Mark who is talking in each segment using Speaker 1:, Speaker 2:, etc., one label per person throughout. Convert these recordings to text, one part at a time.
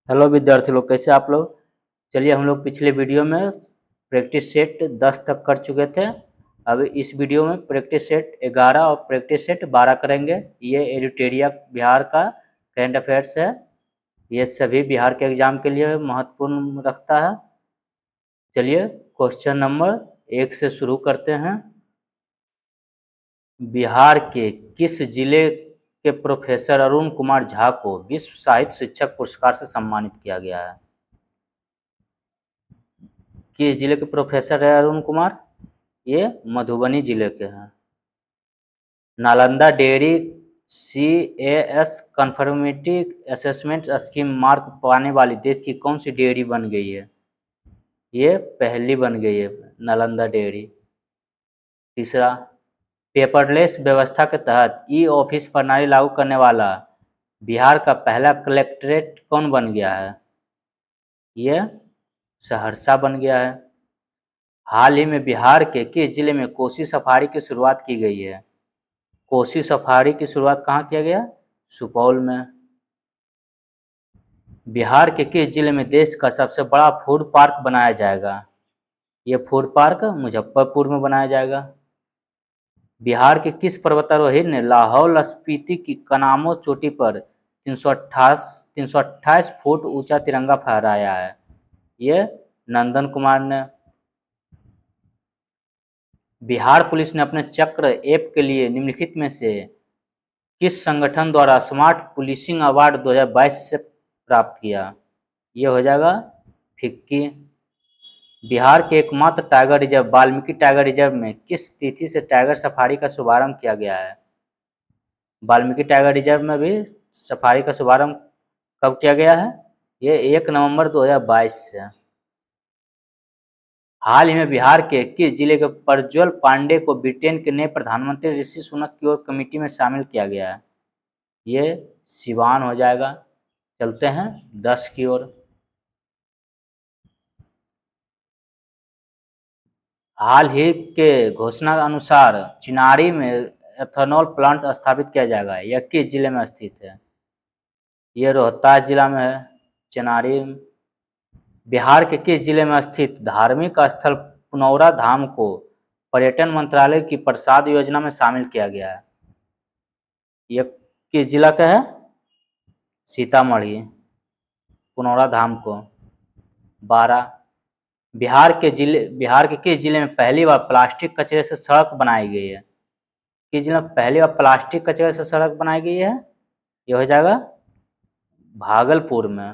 Speaker 1: Hello विद्यार्थी लोग, कैसे आप लोग। चलिए, हम लोग पिछले वीडियो में प्रैक्टिस सेट 10 तक कर चुके थे। अब इस वीडियो में प्रैक्टिस सेट 11 और प्रैक्टिस सेट 12 करेंगे। ये एडिटोरिया बिहार का करंट अफेयर्स है। ये सभी बिहार के एग्जाम के लिए महत्वपूर्ण रखता है। चलिए, क्वेश्चन नंबर 1 से शुरू करते हैं। बिहार के किस जिले के प्रोफेसर अरुण कुमार झा को विश्व साहित्य शिक्षक पुरस्कार से सम्मानित किया गया है? किस जिले के प्रोफेसर है अरुण कुमार? ये मधुबनी जिले के हैं। Nalanda dairy CAS confirmative assessment scheme mark पाने वाली देश की कौन सी डेयरी बन गई है? ये पहली बन गई है, नालंदा डेयरी। तीसरा, पेपरलेस व्यवस्था के तहत ई ऑफिस प्रणाली लागू करने वाला बिहार का पहला कलेक्ट्रेट कौन बन गया है? ये सहरसा बन गया है। हाल ही में बिहार के किस जिले में कोसी सफारी की शुरुआत की गई है? कोसी सफारी की शुरुआत कहाँ किया गया? सुपौल में। बिहार के किस जिले में देश का सबसे बड़ा फूड पार्क बनाया जाएगा? ये फूड पार्क मुजफ्फरपुर में बनाया जाएगा। बिहार के किस पर्वतारोही ने लाहौल स्पीति की कनामो चोटी पर 328 फुट ऊंचा तिरंगा फहराया है? ये नंदन कुमार ने। बिहार पुलिस ने अपने चक्र ऐप के लिए निम्नलिखित में से किस संगठन द्वारा स्मार्ट पुलिसिंग अवार्ड 2022 से प्राप्त किया? ये हो जाएगा फिक्की। बिहार के एकमात्र tiger reserve Valmiki tiger reserve में किस तिथि से टाइगर सफारी का शुभारंभ किया गया है? वाल्मीकि टाइगर रिजर्व में भी सफारी का शुभारंभ कब किया गया है? ये 1 नवंबर 2022 से। हाल ही में बिहार के किस जिले के प्रज्वल पांडे को ब्रिटेन के नए प्रधानमंत्री ऋषि सुनक की ओर कमेटी में शामिल किया गया है? ये सिवान हो जाएगा। चलते हैं 10 की ओर। हाल ही के घोषणा अनुसार चिनारी में एथेनॉल प्लांट स्थापित किया जाएगा। यह किस जिले में स्थित है? ये रोहतास जिला में है, चिनारी। बिहार के किस जिले में स्थित धार्मिक स्थल पुनौरा धाम को पर्यटन मंत्रालय की प्रसाद योजना में शामिल किया गया है? यह किस जिला का है? सीतामढ़ी, पुनौरा धाम को। 12, बिहार के किस जिले में पहली बार प्लास्टिक कचरे से सड़क बनाई गई है? किस जिले में पहली बार प्लास्टिक कचरे से सड़क बनाई गई है? यह हो जाएगा भागलपुर में।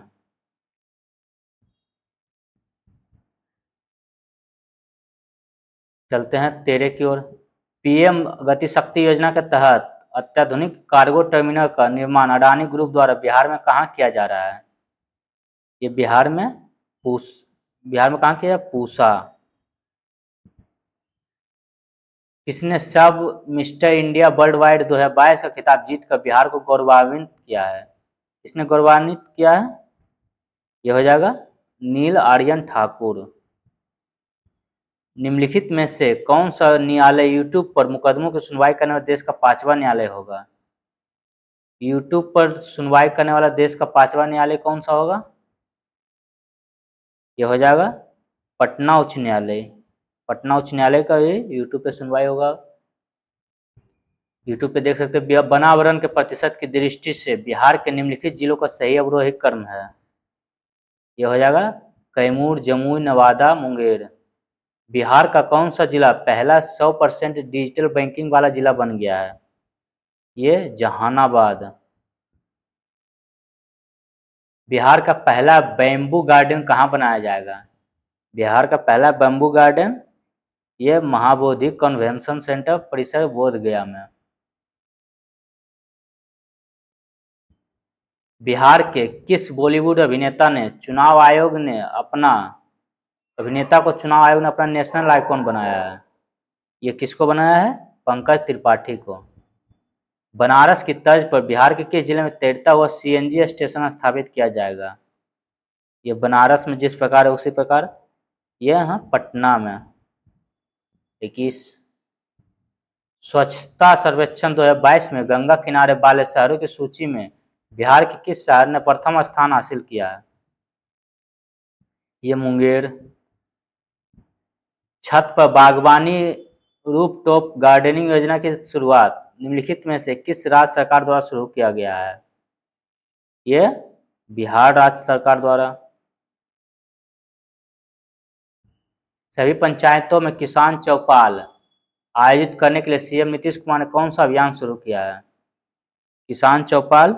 Speaker 1: चलते हैं 13 की ओर। PM गति शक्ति योजना के तहत अत्याधुनिक कार्गो टर्मिनल का निर्माण अडानी ग्रुप द्वारा बिहार में कहाँ किया जा रहा है? ये बिहार में कहाँ किया? पूसा। किसने सब मिस्टर इंडिया वर्ल्ड वाइड 2022 का खिताब जीतकर बिहार को गौरवान्वित किया है? किसने गौरवान्वित किया है? यह हो जाएगा नील आर्यन ठाकुर। निम्नलिखित में से कौन सा न्यायालय यूट्यूब पर मुकदमों की सुनवाई करने वाला देश का 5वां न्यायालय होगा? यूट्यूब पर सुनवाई करने वाला देश का 5वां न्यायालय कौन सा होगा? यह हो जाएगा पटना उच्च न्यायालय। पटना उच्च न्यायालय का भी यूट्यूब पे सुनवाई होगा। यूट्यूब पे देख सकते हैं वनावरण के प्रतिशत की दृष्टि से बिहार के निम्नलिखित जिलों का सही अवरोही क्रम है। यह हो जाएगा कैमूर, जमुई, नवादा, मुंगेर। बिहार का कौन सा जिला पहला 100% डिजिटल बैंकिंग वाला जिला बन गया है? ये जहानाबाद। बिहार का पहला बैम्बू गार्डन कहाँ बनाया जाएगा? बिहार का पहला बैम्बू गार्डन ये महाबोधि कन्वेंशन सेंटर परिसर बोधगया में। बिहार के किस बॉलीवुड अभिनेता को चुनाव आयोग ने अपना नेशनल आइकॉन बनाया है? ये किसको बनाया है? पंकज त्रिपाठी को। बनारस की तर्ज पर बिहार के किस जिले में तैरता हुआ CNG स्टेशन स्थापित किया जाएगा? ये बनारस में जिस प्रकार है उसी प्रकार यह है पटना में। 21, स्वच्छता सर्वेक्षण 2022 में गंगा किनारे वाले शहरों की सूची में बिहार के किस शहर ने प्रथम स्थान हासिल किया है? ये मुंगेर। छत पर बागवानी रूफटॉप गार्डनिंग योजना की शुरुआत निम्नलिखित में से किस राज्य सरकार द्वारा शुरू किया गया है? ये बिहार राज्य सरकार द्वारा। सभी पंचायतों में किसान चौपाल आयोजित करने के लिए सीएम नीतीश कुमार ने कौन सा अभियान शुरू किया है? किसान चौपाल,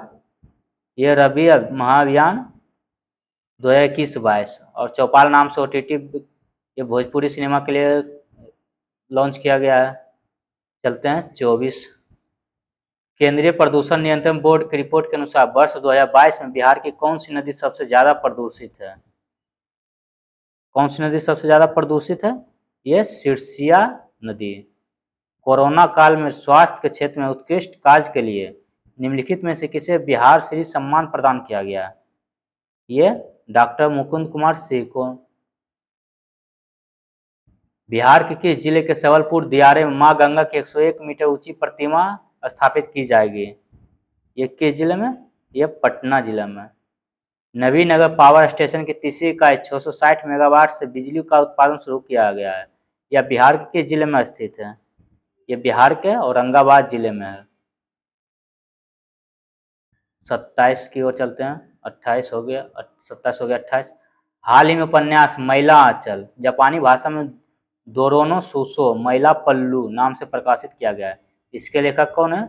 Speaker 1: ये रबी महाअभियान 2021-22 और चौपाल नाम से ओटीटी ये भोजपुरी सिनेमा के लिए लॉन्च किया गया है। चलते हैं 24। केंद्रीय प्रदूषण नियंत्रण बोर्ड की रिपोर्ट के अनुसार वर्ष 2022 में बिहार की कौन सी नदी सबसे ज्यादा प्रदूषित है? कौन सी नदी सबसे ज्यादा प्रदूषित है? ये सिरसिया नदी। कोरोना काल में स्वास्थ्य के क्षेत्र में उत्कृष्ट कार्य के लिए निम्नलिखित में से किसे बिहार श्री सम्मान प्रदान किया गया? ये डॉक्टर मुकुंद कुमार सिंह को। बिहार के किस जिले के सबलपुर दियारे में मां गंगा की 101 मीटर ऊंची प्रतिमा स्थापित की जाएगी? ये किस जिले में? ये पटना जिले में। नवीनगर पावर स्टेशन की तीसरी इकाई 660 मेगावाट से बिजली का उत्पादन शुरू किया गया है। यह बिहार के किस जिले में स्थित है? ये बिहार के औरंगाबाद जिले में है। 27 की ओर चलते हैं। 28 हो गया, 27 हो गया, 28। हाल ही में उपन्यास महिला आंचल जापानी भाषा में दोरोनो सुसो महिला पल्लू नाम से प्रकाशित किया गया है। इसके लेखक कौन है?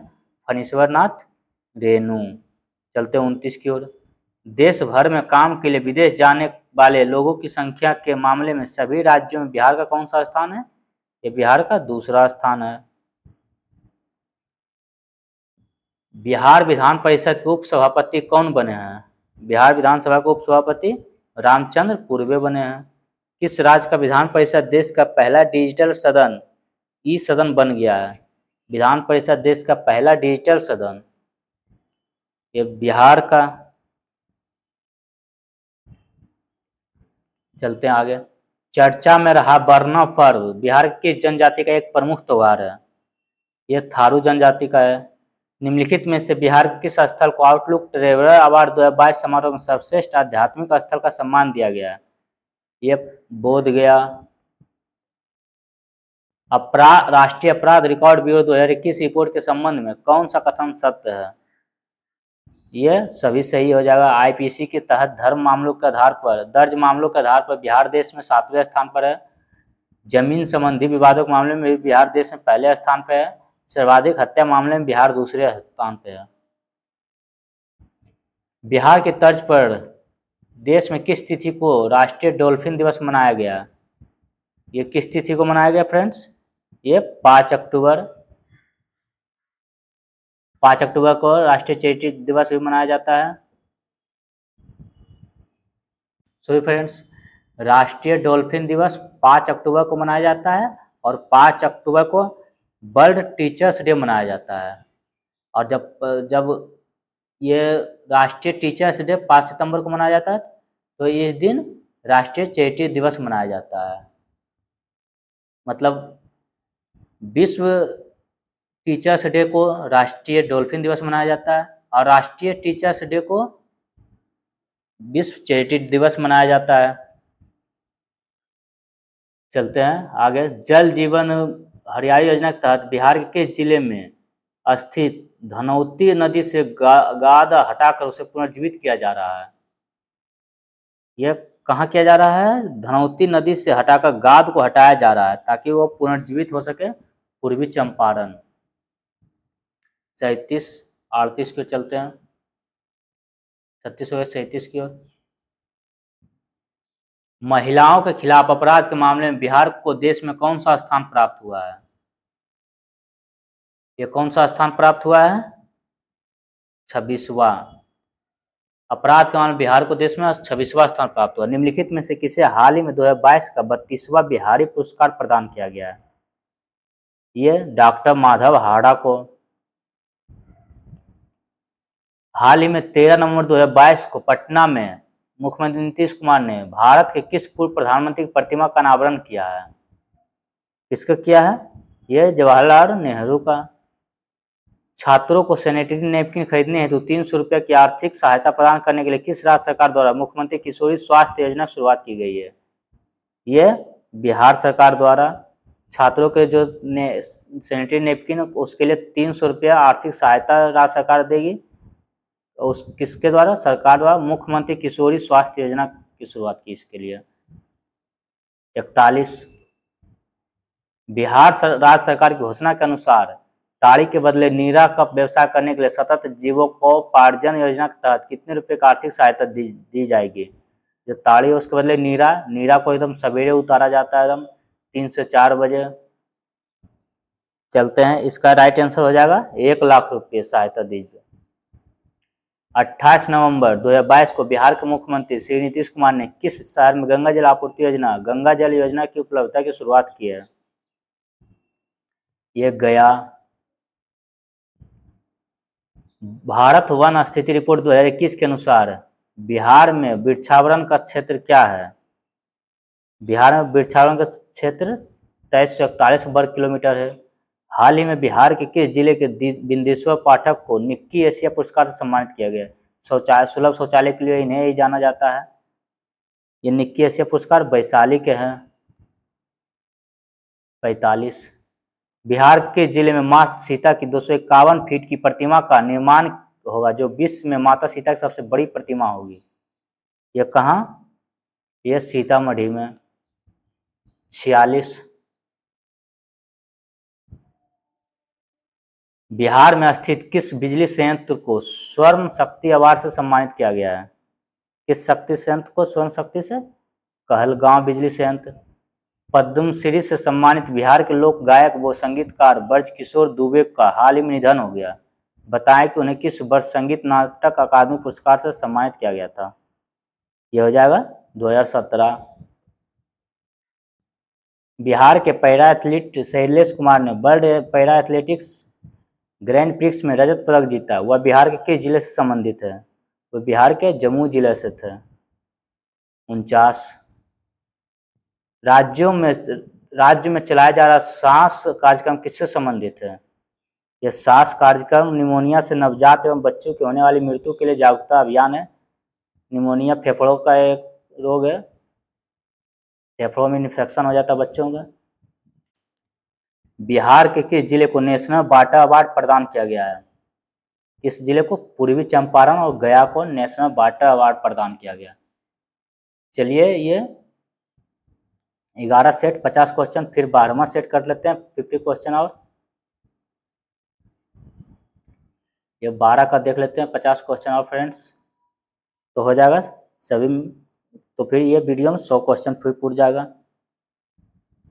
Speaker 1: फणीश्वर नाथ रेणु। चलते हैं 29 की ओर। देश भर में काम के लिए विदेश जाने वाले लोगों की संख्या के मामले में सभी राज्यों में बिहार का कौन सा स्थान है? ये बिहार का दूसरा स्थान है। बिहार विधान परिषद के उप सभापति कौन बने हैं? बिहार विधानसभा के उप सभापति रामचंद्र पूर्वे बने हैं। किस राज्य का विधान परिषद देश का पहला डिजिटल सदन ई सदन बन गया है? विधान परिषद देश का पहला डिजिटल सदन ये बिहार का। चलते हैं आगे। चर्चा में रहा बरना पर्व बिहार की जनजाति का एक प्रमुख त्योहार है। यह थारू जनजाति का है। निम्नलिखित में से बिहार के किस स्थल को आउटलुक ट्रेवलर अवार्ड 2022 समारोह में सर्वश्रेष्ठ आध्यात्मिक स्थल का सम्मान दिया गया है? यह बोधगया। राष्ट्रीय अपराध रिकॉर्ड ब्यूरो 2021 रिपोर्ट के संबंध में कौन सा कथन सत्य है? यह सभी सही हो जाएगा। आईपीसी के तहत धर्म मामलों के आधार पर दर्ज मामलों के आधार पर बिहार देश में 7वें स्थान पर है। जमीन संबंधी विवादों के मामले में भी बिहार देश में पहले स्थान पर है। सर्वाधिक हत्या मामले में बिहार दूसरे स्थान पर है। बिहार की तर्ज पर देश में किस तिथि को राष्ट्रीय डॉल्फिन दिवस मनाया गया? ये किस तिथि को मनाया गया फ्रेंड्स? ये 5 अक्टूबर। 5 अक्टूबर को राष्ट्रीय चैरिटी दिवस भी मनाया जाता है। सॉरी फ्रेंड्स, राष्ट्रीय डॉल्फिन दिवस 5 अक्टूबर को मनाया जाता है और 5 अक्टूबर को वर्ल्ड टीचर्स डे मनाया जाता है। और जब ये राष्ट्रीय टीचर्स डे 5 सितंबर को मनाया जाता है तो इस दिन राष्ट्रीय चैरिटी दिवस मनाया जाता है। मतलब विश्व टीचर्स डे को राष्ट्रीय डॉल्फिन दिवस मनाया जाता है और राष्ट्रीय टीचर्स डे को विश्व चैरिटी दिवस मनाया जाता है। चलते हैं आगे। जल जीवन हरियाली योजना के तहत बिहार के किस जिले में स्थित धनौती नदी से गाद हटाकर उसे पुनर्जीवित किया जा रहा है? यह कहाँ किया जा रहा है? धनौती नदी से हटाकर गाद को हटाया जा रहा है ताकि वो पुनर्जीवित हो सके। पूर्वी चंपारण। 37 38 की ओर चलते हैं। 36 हो 37 की ओर। महिलाओं के खिलाफ अपराध के मामले में बिहार को देश में कौन सा स्थान प्राप्त हुआ है? ये कौन सा स्थान प्राप्त हुआ है? 26वां। अपराध के मामले में बिहार को देश में 26वां स्थान प्राप्त हुआ। निम्नलिखित में से किसे हाल ही में 2022 का 32वां बिहारी पुरस्कार प्रदान किया गया है? ये डॉक्टर माधव हाड़ा को। हाल ही में 13 नवंबर 2022 को पटना में मुख्यमंत्री नीतीश कुमार ने भारत के किस पूर्व प्रधानमंत्री की प्रतिमा का अनावरण किया है? किसका किया है? यह जवाहरलाल नेहरू का। छात्रों को सैनिटरी नैपकिन खरीदने हेतु 300 रुपये की आर्थिक सहायता प्रदान करने के लिए किस राज्य सरकार द्वारा मुख्यमंत्री किशोरी स्वास्थ्य योजना की शुरुआत की गई है? ये बिहार सरकार द्वारा छात्रों के जो सैनिटरी नैपकिन उसके लिए 300 रुपया आर्थिक सहायता राज्य सरकार देगी। उस किसके द्वारा? सरकार द्वारा मुख्यमंत्री किशोरी स्वास्थ्य योजना की शुरुआत की इसके लिए। 41 बिहार राज्य सरकार की घोषणा के अनुसार ताड़ी के बदले नीरा का व्यवसाय करने के लिए सतत जीविकोपार्जन योजना के तहत कितने रुपए का आर्थिक सहायता दी जाएगी? जो ताड़ी है उसके बदले नीरा को एकदम सवेरे उतारा जाता है, एकदम 3 से 4 बजे। चलते हैं, इसका राइट आंसर हो जाएगा 1 लाख रुपये सहायता दीजिए। 28 नवंबर 2022 को बिहार के मुख्यमंत्री श्री नीतीश कुमार ने किस शहर में गंगा जल आपूर्ति योजना गंगा जल योजना की उपलब्धता की शुरुआत की है? ये गया। भारत वन स्थिति रिपोर्ट 2021 के अनुसार बिहार में वृक्षावरण का क्षेत्र क्या है? बिहार में वृक्षावरण का क्षेत्र 2341 वर्ग किलोमीटर है। हाल ही में बिहार के किस जिले के बिंदेश्वर पाठक को निक्की एशिया पुरस्कार से सम्मानित किया गया? सुलभ शौचालय के लिए इन्हें ही जाना जाता है। ये निक्की एशिया पुरस्कार वैशाली के हैं। 45 बिहार के जिले में माँ सीता की 251 फीट की प्रतिमा का निर्माण होगा, जो विश्व में माता सीता की सबसे बड़ी प्रतिमा होगी। यह कहाँ? यह सीतामढ़ी में। 46 बिहार में स्थित किस बिजली संयंत्र को स्वर्ण शक्ति अवार्ड से सम्मानित किया गया है? किस शक्ति संयंत्र को स्वर्ण शक्ति से? कहलगांव बिजली संयंत्र। पद्मश्री से सम्मानित बिहार के लोक गायक व संगीतकार ब्रजकिशोर दुबे का हाल ही में निधन हो गया। बताएं कि उन्हें किस वर्ष संगीत नाटक अकादमी पुरस्कार से सम्मानित किया गया था? यह हो जाएगा 2017। बिहार के पैरा एथलीट शैलेश कुमार ने world para athletics grand prix में रजत पदक जीता। वह बिहार के किस जिले से संबंधित है? वह बिहार के जम्मू जिले से थे। 49 राज्य में चलाया जा रहा सांस कार्यक्रम किससे संबंधित है? यह सांस कार्यक्रम निमोनिया से नवजात एवं बच्चों की होने वाली मृत्यु के लिए जागरूकता अभियान है। निमोनिया फेफड़ों का एक रोग है, फेफड़ों में इन्फेक्शन हो जाता है बच्चों का। बिहार के किस जिले को नेशनल वाटर अवार्ड प्रदान किया गया है? किस जिले को? पूर्वी चंपारण और गया को नेशनल वाटर अवार्ड प्रदान किया गया। चलिए, ये 11 सेट 50 क्वेश्चन, फिर 12वां सेट कर लेते हैं 50 क्वेश्चन, और ये 12 का देख लेते हैं 50 क्वेश्चन और फ्रेंड्स, तो हो जाएगा सभी। तो फिर ये वीडियो में 100 क्वेश्चन फिर पूरा जाएगा।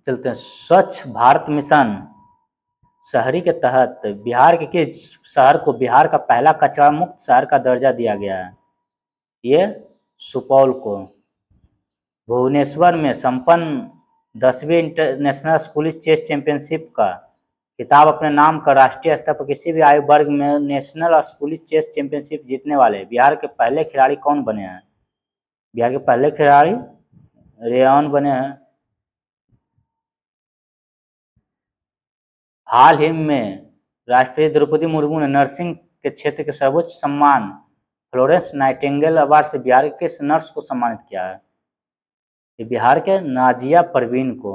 Speaker 1: चलते हैं। स्वच्छ भारत मिशन शहरी के तहत बिहार के किस शहर को बिहार का पहला कचरा मुक्त शहर का दर्जा दिया गया है? ये सुपौल को। भुवनेश्वर में संपन्न 10वीं इंटरनेशनल स्कूली चेस चैंपियनशिप का खिताब अपने नाम का राष्ट्रीय स्तर पर किसी भी आयु वर्ग में नेशनल स्कूली चेस चैंपियनशिप जीतने वाले बिहार के पहले खिलाड़ी कौन बने हैं? बिहार के पहले खिलाड़ी रेयान बने हैं। हाल ही में राष्ट्रपति द्रौपदी मुर्मू ने नर्सिंग के क्षेत्र के सर्वोच्च सम्मान फ्लोरेंस नाइटिंगेल अवार्ड से बिहार के किस नर्स को सम्मानित किया है? ये बिहार के नाजिया परवीन को।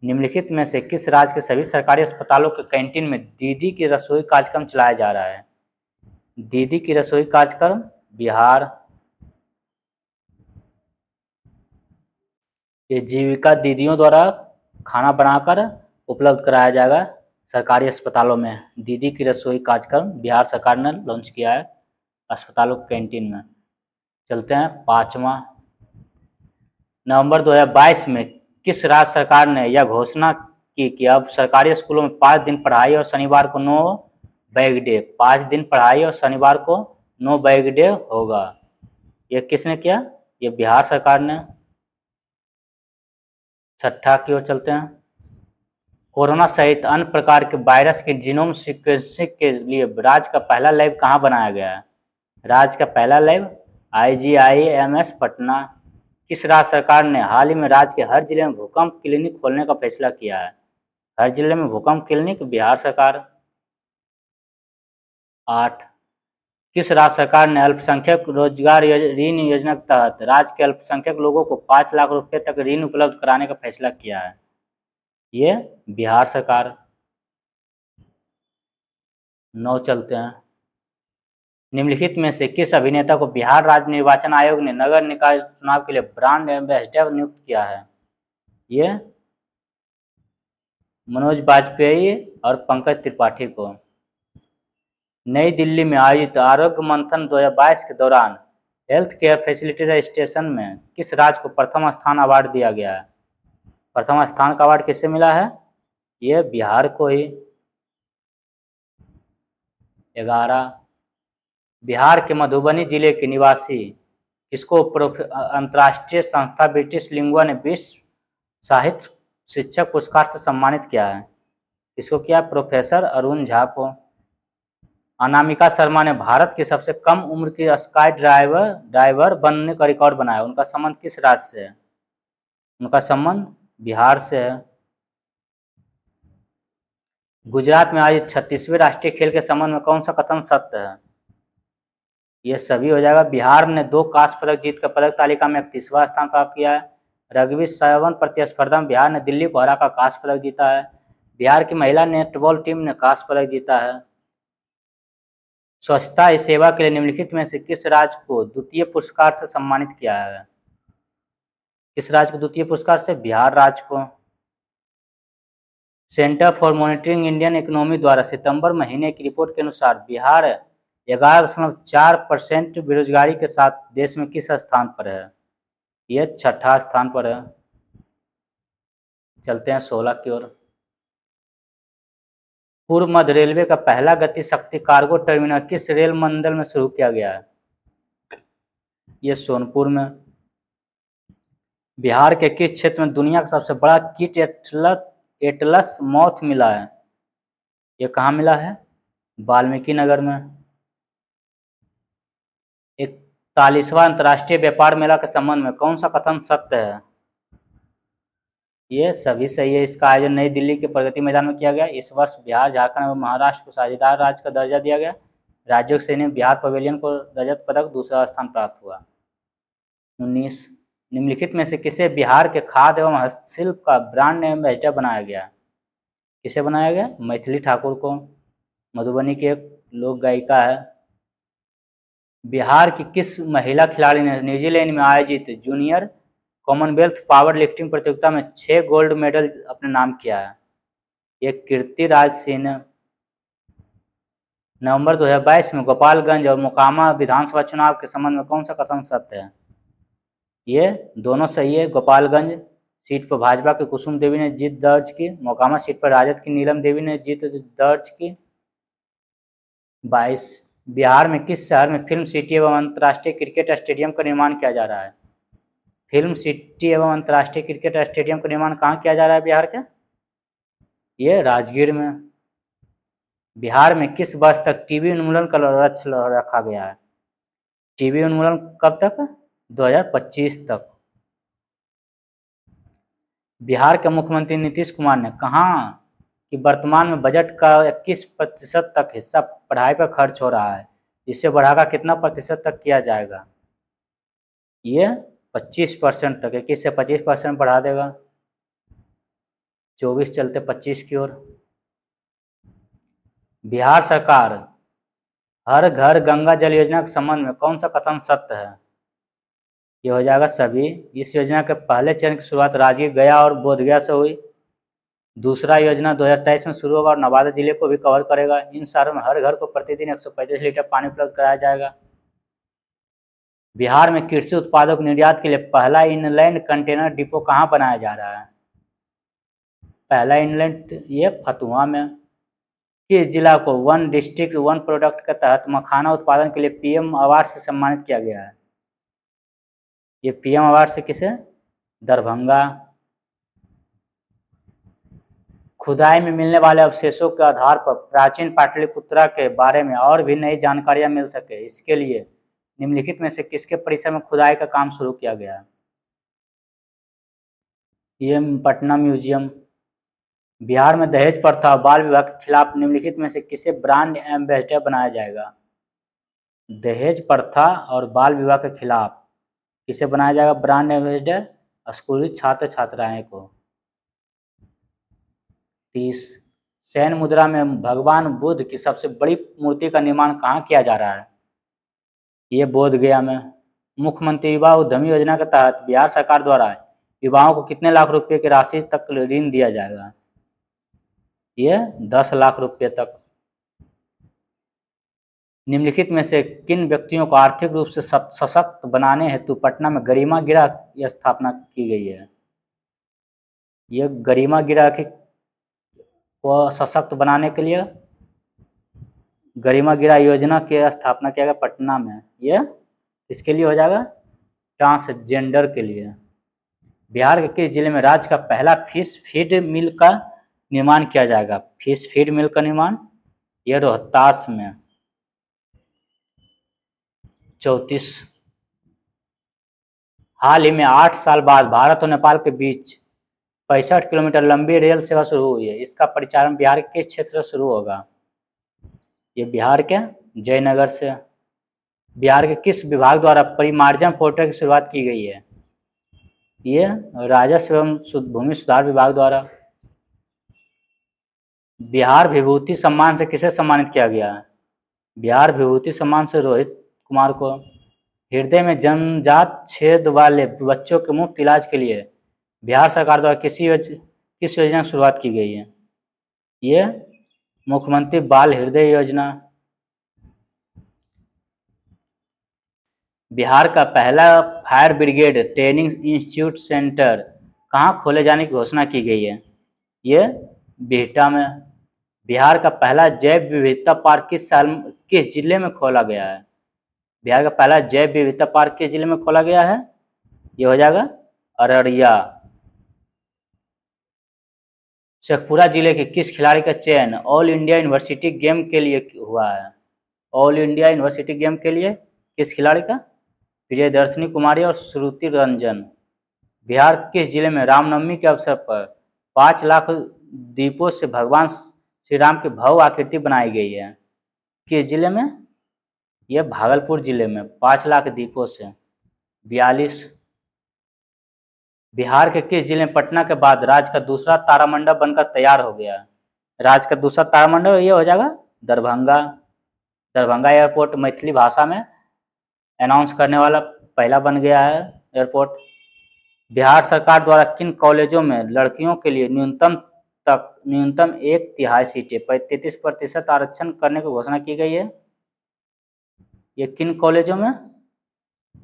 Speaker 1: निम्नलिखित में से किस राज्य के सभी सरकारी अस्पतालों के कैंटीन में दीदी की रसोई कार्यक्रम चलाया जा रहा है? दीदी की रसोई कार्यक्रम बिहार। ये जीविका दीदियों द्वारा खाना बनाकर उपलब्ध कराया जाएगा सरकारी अस्पतालों में। दीदी की रसोई कार्यक्रम बिहार सरकार ने लॉन्च किया है अस्पतालों के कैंटीन में। चलते हैं 5वां। नवंबर 2022 में किस राज्य सरकार ने यह घोषणा की कि अब सरकारी स्कूलों में 5 दिन पढ़ाई और शनिवार को नो बैग डे, 5 दिन पढ़ाई और शनिवार को नो बैग डे होगा? यह किसने किया? यह बिहार सरकार ने। 6 की ओर चलते हैं। कोरोना सहित अन्य प्रकार के वायरस के जीनोम सीक्वेंसिंग के लिए राज्य का पहला लैब कहाँ बनाया गया है? राज्य का पहला लैब IGIMS पटना। किस राज्य सरकार ने हाल ही में राज्य के हर जिले में भूकंप क्लिनिक खोलने का फैसला किया है? हर जिले में भूकंप क्लिनिक बिहार सरकार। 8। किस राज्य सरकार ने अल्पसंख्यक रोजगार ऋण योजना के तहत राज्य के अल्पसंख्यक लोगों को 5 लाख रुपए तक ऋण उपलब्ध कराने का फैसला किया है? ये बिहार सरकार। 9 चलते हैं। निम्नलिखित में से किस अभिनेता को बिहार राज्य निर्वाचन आयोग ने नगर निकाय चुनाव के लिए ब्रांड एम्बेसडर नियुक्त किया है? ये मनोज बाजपेयी और पंकज त्रिपाठी को। नई दिल्ली में आयोजित आरोग्य मंथन 2022 के दौरान हेल्थ केयर फैसिलिटी स्टेशन में किस राज्य को प्रथम स्थान अवार्ड दिया गया है? प्रथम स्थान का अवार्ड किससे मिला है? ये बिहार को ही। 11। बिहार के मधुबनी जिले के निवासी किसको अंतर्राष्ट्रीय संस्था ब्रिटिश लिंगुआ ने विश्व साहित्य शिक्षक पुरस्कार से सम्मानित किया है? किसको किया? प्रोफेसर अरुण झा को। अनामिका शर्मा ने भारत की सबसे कम उम्र की स्काई ड्राइवर बनने का रिकॉर्ड बनाया। उनका संबंध किस राज्य से है? उनका संबंध बिहार से है। गुजरात में आयोजित 36वें राष्ट्रीय खेल के संबंध में कौन सा कथन सत्य है? यह सभी हो जाएगा। बिहार ने 2 कांस्य पदक जीतकर पदक तालिका में 31वां स्थान प्राप्त किया है। रग्बी 7 प्रतिस्पर्धा में बिहार ने दिल्ली को हराकर कांस्य पदक जीता है। बिहार की महिला नेटबॉल टीम ने कांस्य पदक जीता है। स्वच्छता ही सेवा के लिए निम्नलिखित में से किस राज्य को द्वितीय पुरस्कार से सम्मानित किया है? किस राज्य को द्वितीय पुरस्कार से? बिहार राज्य को। Centre for monitoring Indian economy द्वारा सितंबर महीने की रिपोर्ट के अनुसार बिहार 11.4% बेरोजगारी के साथ देश में किस स्थान पर है? यह 6ठा स्थान पर है। चलते हैं 16 की ओर। पूर्व मध्य रेलवे का पहला गति शक्ति कार्गो टर्मिनल किस रेल मंडल में शुरू किया गया है? यह सोनपुर में। बिहार के किस क्षेत्र में दुनिया का सबसे बड़ा कीट एटलस मॉथ मिला है? यह कहाँ मिला है? वाल्मीकि नगर में। 41वां अंतर्राष्ट्रीय व्यापार मेला के संबंध में कौन सा कथन सत्य है? ये सभी सही है। इसका आयोजन नई दिल्ली के प्रगति मैदान में किया गया। इस वर्ष बिहार, झारखंड और महाराष्ट्र को साझेदार राज्य का दर्जा दिया गया। राज्यों की श्रेणी में बिहार पवेलियन को रजत पदक दूसरा स्थान प्राप्त हुआ। 19। निम्नलिखित में से किसे बिहार के खाद्य एवं हस्तशिल्प का ब्रांड एम्बेसडर बनाया गया? किसे बनाया गया? मैथिली ठाकुर को। मधुबनी की एक लोक गायिका है। बिहार की किस महिला खिलाड़ी ने न्यूजीलैंड में आयोजित जूनियर कॉमनवेल्थ पावर लिफ्टिंग प्रतियोगिता में 6 गोल्ड मेडल अपने नाम किया है? यह कीर्तिराज सिंह ने। नवंबर 2022 में गोपालगंज और मोकामा विधानसभा चुनाव के संबंध में कौन सा कथन सत्य है? ये दोनों सही है। गोपालगंज सीट पर भाजपा की कुसुम देवी ने जीत दर्ज की। मोकामा सीट पर राजद की नीलम देवी ने जीत दर्ज की। 22। बिहार में किस शहर में फिल्म सिटी एवं अंतर्राष्ट्रीय क्रिकेट स्टेडियम का निर्माण किया जा रहा है? फिल्म सिटी एवं अंतर्राष्ट्रीय क्रिकेट स्टेडियम का निर्माण कहाँ किया जा रहा है बिहार के? ये राजगीर में। बिहार में किस वर्ष तक टीबी उन्मूलन का लक्ष्य रखा गया है? टीबी उन्मूलन कब तक? 2025 तक। बिहार के मुख्यमंत्री नीतीश कुमार ने कहा कि वर्तमान में बजट का 21% तक हिस्सा पढ़ाई पर खर्च हो रहा है, इसे बढ़ाकर कितना प्रतिशत तक किया जाएगा? ये 25% तक। 21 से 25% बढ़ा देगा। 24 चलते 25 की ओर। बिहार सरकार हर घर गंगा जल योजना के संबंध में कौन सा कथन सत्य है? ये हो जाएगा सभी। इस योजना के पहले चरण की शुरुआत राजगीर, गया और बोधगया से हुई। दूसरा योजना 2023 में शुरू होगा और नवादा जिले को भी कवर करेगा। इन शहरों में हर घर को प्रतिदिन 135 लीटर पानी उपलब्ध कराया जाएगा। बिहार में कृषि उत्पादों के निर्यात के लिए पहला इनलैंड कंटेनर डिपो कहाँ बनाया जा रहा है? पहला इनलैंड ये फतुहा में। किस जिला को वन डिस्ट्रिक्ट वन प्रोडक्ट के तहत मखाना उत्पादन के लिए पीएम अवार्ड से सम्मानित किया गया है? ये पीएम अवार्ड से किसे? दरभंगा। खुदाई में मिलने वाले अवशेषों के आधार पर प्राचीन पाटलिपुत्रा के बारे में और भी नई जानकारियां मिल सके, इसके लिए निम्नलिखित में से किसके परिसर में खुदाई का काम शुरू किया गया है? ये पटना म्यूजियम। बिहार में दहेज प्रथा और बाल विवाह के खिलाफ निम्नलिखित में से किसे ब्रांड एम्बेसडर बनाया जाएगा? दहेज प्रथा और बाल विवाह के खिलाफ किसे बनाया जाएगा ब्रांड एम्बेसडर? स्कूली छात्र छात्राएं को। 30 सैन्य मुद्रा में भगवान बुद्ध की सबसे बड़ी मूर्ति का निर्माण कहाँ किया जा रहा है? ये बोध गया में। मुख्यमंत्री युवा उद्यमी योजना के तहत बिहार सरकार द्वारा युवाओं को कितने लाख रुपए की राशि तक ऋण दिया जाएगा? ये 10 लाख रुपए तक। निम्नलिखित में से किन व्यक्तियों को आर्थिक रूप से सशक्त बनाने हेतु पटना में गरिमा गृह की स्थापना की गई है? ये गरिमा गृह को सशक्त बनाने के लिए गरिमा गृह योजना की स्थापना किया गया पटना में। ये इसके लिए हो जाएगा ट्रांसजेंडर के लिए। बिहार के किस जिले में राज्य का पहला फिश फीड मिल का निर्माण किया जाएगा? फिश फीड मिल का निर्माण ये रोहतास में। 34 हाल ही में 8 साल बाद भारत और नेपाल के बीच 65 किलोमीटर लंबी रेल सेवा शुरू हुई है। इसका परिचालन बिहार के किस क्षेत्र से शुरू होगा? ये बिहार के जयनगर से। बिहार के किस विभाग द्वारा परिमार्जन पोर्टल की शुरुआत की गई है? ये राजस्व एवं भूमि सुधार विभाग द्वारा। बिहार विभूति सम्मान से किसे सम्मानित किया गया है? बिहार विभूति सम्मान से रोहित कुमार को। हृदय में जन्मजात छेद वाले बच्चों के मुफ्त इलाज के लिए बिहार सरकार द्वारा किस योजना की शुरुआत की गई है? ये मुख्यमंत्री बाल हृदय योजना। बिहार का पहला fire brigade training institute centre कहाँ खोले जाने की घोषणा की गई है? ये बिहटा में। बिहार का पहला जैव विविधता पार्क किस जिले में खोला गया है? बिहार का पहला जैव विविधता पार्क किस जिले में खोला गया है? ये हो जाएगा अररिया। शेखपुरा जिले के किस खिलाड़ी का चयन ऑल इंडिया यूनिवर्सिटी गेम के लिए हुआ है? ऑल इंडिया यूनिवर्सिटी गेम के लिए किस खिलाड़ी का? प्रियदर्शनी कुमारी और श्रुति रंजन। बिहार के किस जिले में रामनवमी के अवसर पर 5 लाख दीपों से भगवान श्री राम की भव्य आकृति बनाई गई है? किस जिले में? यह भागलपुर जिले में 5 लाख दीपों से। 42 बिहार के किस जिले में पटना के बाद राज्य का दूसरा तारामंडल बनकर तैयार हो गया है? राज्य का दूसरा तारामंडल ये हो जाएगा दरभंगा। दरभंगा एयरपोर्ट मैथिली भाषा में अनाउंस करने वाला पहला बन गया है एयरपोर्ट। बिहार सरकार द्वारा किन कॉलेजों में लड़कियों के लिए न्यूनतम 1/3 सीटें 33% आरक्षण करने की घोषणा की गई है? ये किन कॉलेजों में?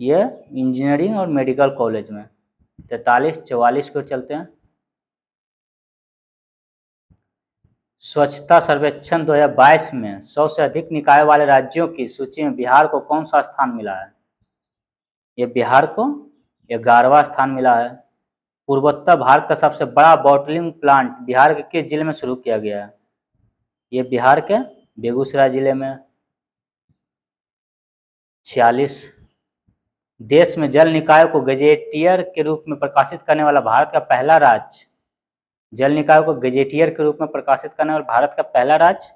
Speaker 1: ये इंजीनियरिंग और मेडिकल कॉलेज में। 43-44 को चलते हैं। स्वच्छता सर्वेक्षण 2022 में 100 से अधिक निकाय वाले राज्यों की सूची में बिहार को कौन सा स्थान मिला है? ये बिहार को 11वां स्थान मिला है। पूर्वोत्तर भारत का सबसे बड़ा बॉटलिंग प्लांट बिहार के किस जिले में शुरू किया गया है? ये बिहार के बेगूसराय जिले में। 46 देश में जल निकाय को गजेटियर के रूप में प्रकाशित करने वाला भारत का पहला राज्य। जल निकाय को गजेटियर के रूप में प्रकाशित करने वाला भारत का पहला राज्य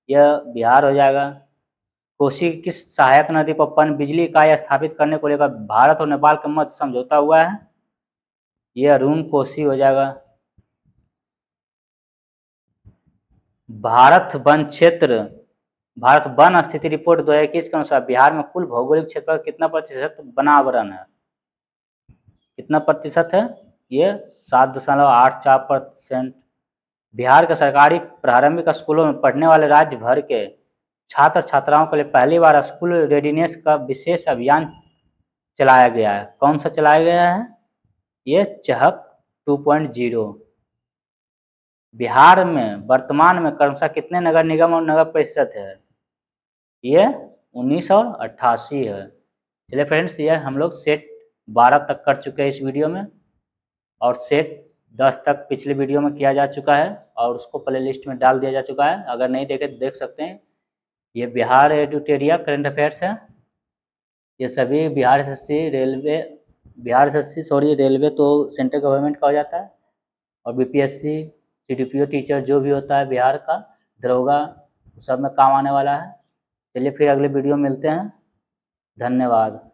Speaker 1: यह बिहार हो जाएगा। कोसी की किस सहायक नदी पर पन बिजली इकाई स्थापित करने को लेकर भारत और नेपाल के मध्य समझौता हुआ है? यह अरुण कोसी हो जाएगा। भारत वन स्थिति रिपोर्ट 2021 के अनुसार बिहार में कुल भौगोलिक क्षेत्र का कितना प्रतिशत वनावरण है? कितना प्रतिशत है? ये 7.84%। बिहार के सरकारी प्रारंभिक स्कूलों में पढ़ने वाले राज्य भर के छात्र छात्राओं के लिए पहली बार स्कूल रेडीनेस का विशेष अभियान चलाया गया है। कौन सा चलाया गया है? ये चहक 2.0। बिहार में वर्तमान में क्रमशः कितने नगर निगम और नगर परिषद है? ये 19 और 88 है। चलिए फ्रेंड्स, ये हम लोग सेट 12 तक कर चुके हैं इस वीडियो में, और सेट 10 तक पिछले वीडियो में किया जा चुका है और उसको प्ले लिस्ट में डाल दिया जा चुका है। अगर नहीं देखे तो देख सकते हैं। ये बिहार एडुटेरिया करंट अफेयर्स है। ये सभी बिहार एसएससी रेलवे तो सेंट्रल गवर्नमेंट का हो जाता है, और बीपीएससी CDPO टीचर जो भी होता है बिहार का, दरोगा, सब में काम आने वाला है। चलिए फिर अगले वीडियो में मिलते हैं। धन्यवाद।